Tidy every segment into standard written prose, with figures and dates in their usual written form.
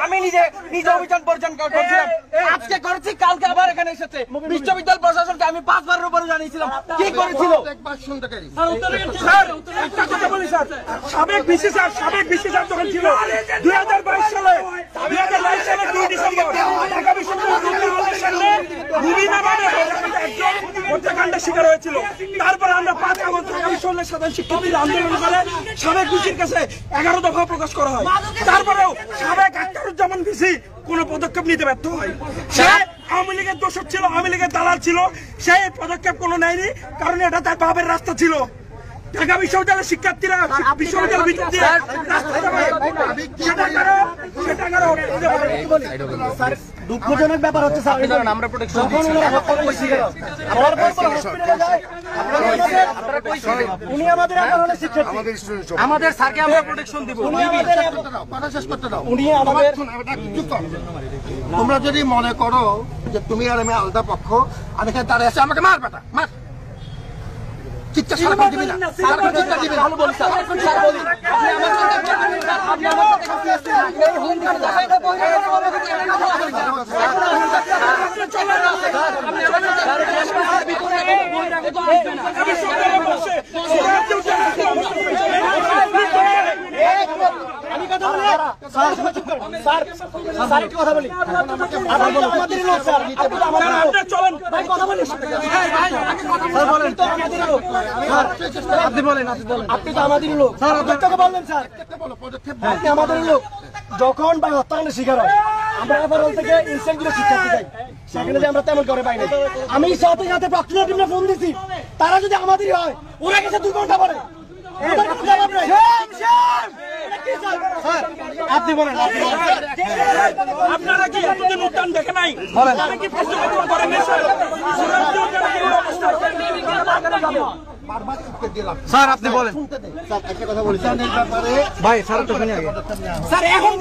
আমি নিজে অভিযান পরিচালনা করছিলাম, আজকে করেছি, কালকে আবার এখানে এসেছে। বিশ্ববিদ্যালয় প্রশাসনকে আমি 5 বারের উপরে জানিয়েছিলাম কি করেছিল। সাবেক বিসি স্যার যখন ছিল 2022 সালে 2 ডিসেম্বর ঢাকা বিশ্ববিদ্যালয়ের সামনে হত্যাকাণ্ডের শিকার হয়েছিল। তারপরে আমরা 5 আগস্ট ঢাকা বিশ্ববিদ্যালয়ের সাধারণ শিক্ষার্থীদের আন্দোলন করে সাবেক বিসির কাছে 11 দফা প্রকাশ করা হয়। তারপরেও সাবেক আখতারুজ্জামান বিসি কোন পদক্ষেপ নিতে ব্যর্থ হয়। সে আওয়ামী লীগের দোষর ছিল, আওয়ামী লীগের দালাল ছিল, সে পদক্ষেপ কোনো নেয়নি, কারণ এটা তার বাপের রাস্তা ছিল। ঢাকা বিশ্ববিদ্যালয়ের শিক্ষার্থীরা বিশ্ববিদ্যালয়ের ভিতর দিয়ে দুঃখজনক ব্যাপার হচ্ছে উনি আমাদের আমাদের স্যারকে আমরা প্রোটেকশন দিব। উনি আমাদের তোমরা যদি মনে করো যে তুমি আর আমি আলাদা পক্ষ, আমি এখানে দাঁড়িয়ে আছি, আমাকে মার বেটা মার, চিৎকার সারা দিবি না, ভালো বলি স্যার, বলি কথা বলি আমাদের লোক স্যার, চলেন কথা বলি, আপনি বলেন, আপনি তো আমাদের লোক স্যার, আপনাকে বললেন স্যার, আপনি আমাদের লোক। যখন ভাই হত্যাকাণ্ডের শিকার হয় আমরা এবার থেকে ইনস্ট্যান্টলি শিক্ষার্থী যাই, সেখানে যে আমরা তেমন করে পাই না। আমি সাথে সাথে প্রক্রিয়া টিমে ফোন দিছি, তারা যদি আমাদেরই হয় ওরা গেছে 2 ঘন্টা পরে। আপনি বলেন, আপনারা কি এতদিন উত্থান দেখে নাই? কি প্রশ্ন করেন স্যার? আপনি বলেন একটা কথা বলি ভাই, স্যার তো শুনে আগে স্যার এখন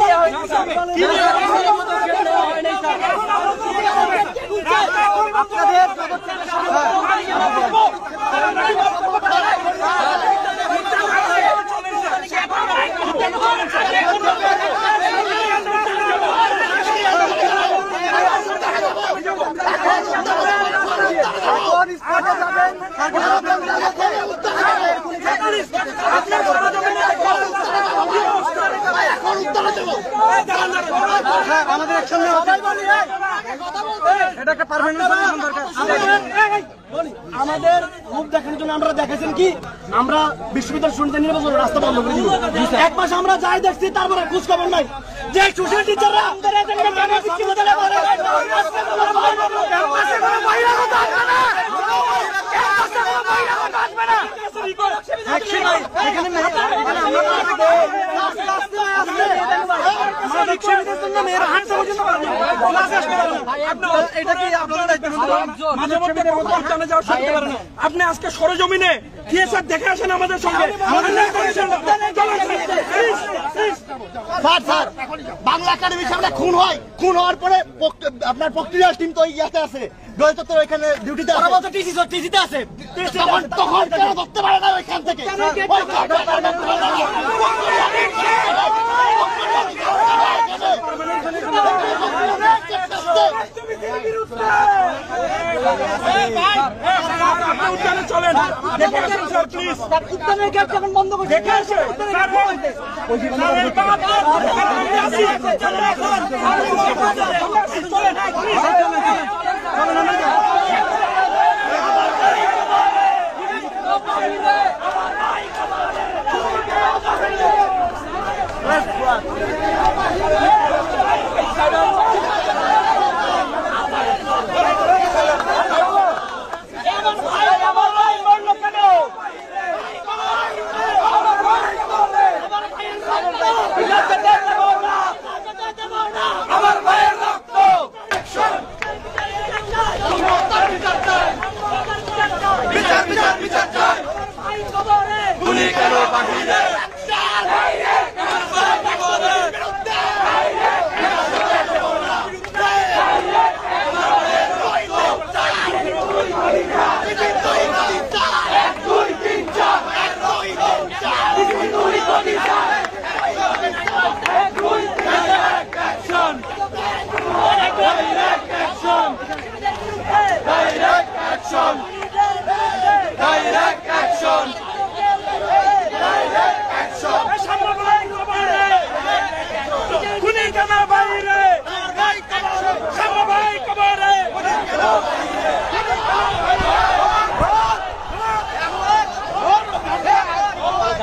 আমাদের মুখ দেখানোর জন্য আমরা দেখাচ্ছেন কি আমরা বিশ্ববিদ্যালয় শুনতে নির্বাচন রাস্তা বন্ধ করে দিব। 1 মাস আমরা যাই দেখছি, তারপরে খোঁজ খবর নাই যে সোশ্যাল টিচাররা আপনি আজকে সরেজমিনে টিএসআর দেখে আসেন আমাদের সঙ্গে। বাংলা একাডেমির সামনে খুন হয়, খুন হওয়ার পরে আপনার প্রক্রিয়া টিম তো ইয়াতে আছে, ওইখানে ডিউটিতে টিসিতে আছে, তখন কেন ধরতে পারে না ওইখান থেকে? চলেন উদ্যানের গেট যখন বন্ধ করে দেখে আসে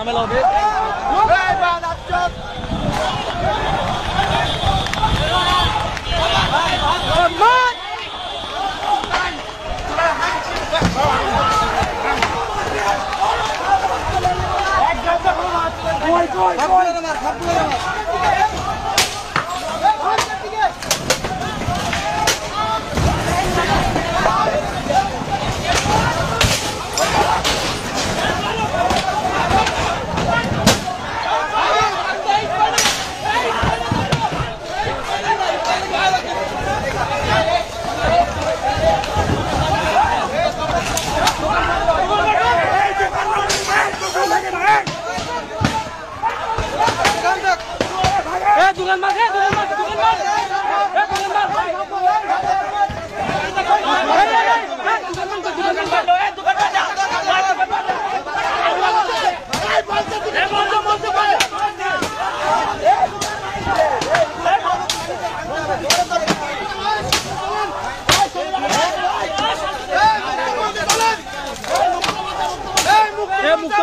ঝামেলা হবে। দোকান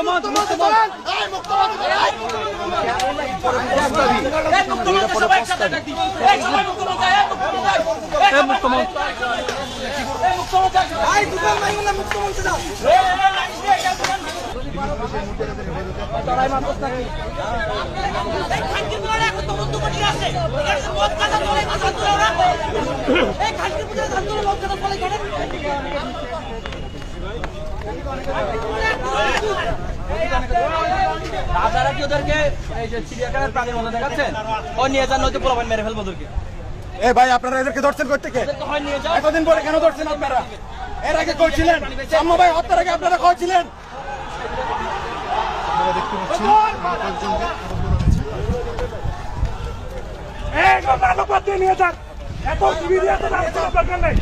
মার দোকান মার দোকান মার দোকান আপনারা কি ওদেরকে এই যে চিড়িয়াখানার প্রাণীর মধ্যে দেখাচ্ছেন? ও নিয়ে যান, নয়তো পোলাপান মেরে ফেলবো ওদেরকে। এ ভাই আপনারা এদেরকে ধরছেন করতে কে? ওদেরকে হয় নিয়ে যাও। এতদিন পরে কেন ধরছেন আপনারা? এর আগে কইছিলেন সাম্য ভাই হত্যার আগে আপনারা কইছিলেন নিয়ে যান। এত টিভি দিয়ে এত নাটক করার দরকার নেই।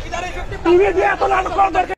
টিভি দিয়ে এত নাটক করার দরকার